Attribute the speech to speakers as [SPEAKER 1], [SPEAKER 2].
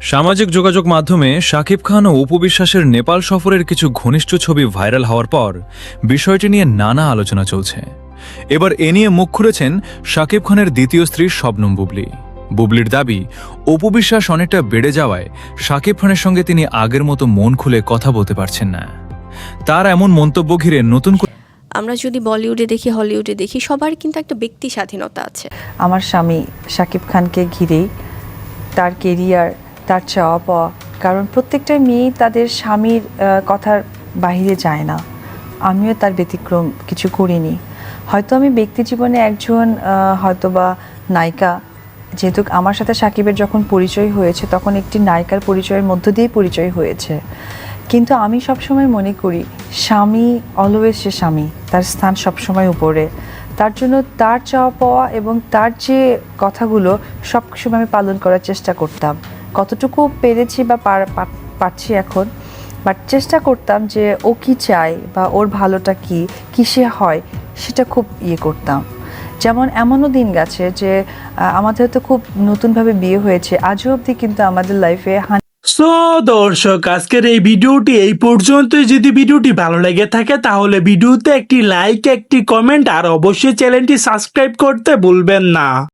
[SPEAKER 1] সামাজিক যোগাযোগ মাধ্যমে শাকিব খান ও অপু বিশ্বাসের নেপাল সফরের কিছু ঘনিষ্ঠ ছবি ভাইরাল হওয়ার পর বিষয়টি নিয়ে নানা আলোচনা চলছে। এবার এ নিয়ে মুখ খুলেছেন শাকিব খানের দ্বিতীয় স্ত্রী শবনম বুবলি। বুবলির দাবি, অপু বিশ্বাস অনেকটা বেড়ে যাওয়ায় শাকিব খানের সঙ্গে তিনি আগের মতো মন খুলে কথা বলতে পারছেন না। তার এমন মন্তব্য ঘিরে নতুন
[SPEAKER 2] আমরা যদি বলিউডে দেখি, হলিউডে দেখি, সবার কিন্তু একটা ব্যক্তি স্বাধীনতা আছে।
[SPEAKER 3] আমার স্বামী শাকিব খানকে ঘিরেই তার কেরিয়ার, তার চাওয়া পাওয়া, কারণ প্রত্যেকটা মেয়েই তাদের স্বামীর কথার বাহিরে যায় না। আমিও তার ব্যতিক্রম কিছু করিনি। হয়তো আমি ব্যক্তি জীবনে একজন হয়তোবা নায়িকা, যেহেতু আমার সাথে শাকিবের যখন পরিচয় হয়েছে তখন একটি নায়িকার পরিচয়ের মধ্য দিয়েই পরিচয় হয়েছে, কিন্তু আমি সবসময় মনে করি স্বামী অলওয়েজ সে স্বামী, তার স্থান সবসময় উপরে। তার জন্য তার চাওয়া পাওয়া এবং তার যে কথাগুলো সবসময় আমি পালন করার চেষ্টা করতাম। কতটুকু পেরেছি বা পারছি এখন, বাট চেষ্টা করতাম যে ও কি চায় বা ওর ভালোটা কি কিসে হয় সেটা খুব করতাম। যেমন এমনও দিন গেছে যে আমাদের তো খুব নতুনভাবে বিয়ে হয়েছে, আজও অবধি কিন্তু আমাদের লাইফে
[SPEAKER 4] সো দর্শক, আজকের এই ভিডিওটি এই পর্যন্তই। যদি ভিডিওটি ভালো লেগে থাকে তাহলে ভিডিওতে একটি লাইক, একটি কমেন্ট আর অবশ্যই চ্যানেলটি সাবস্ক্রাইব করতে ভুলবেন না।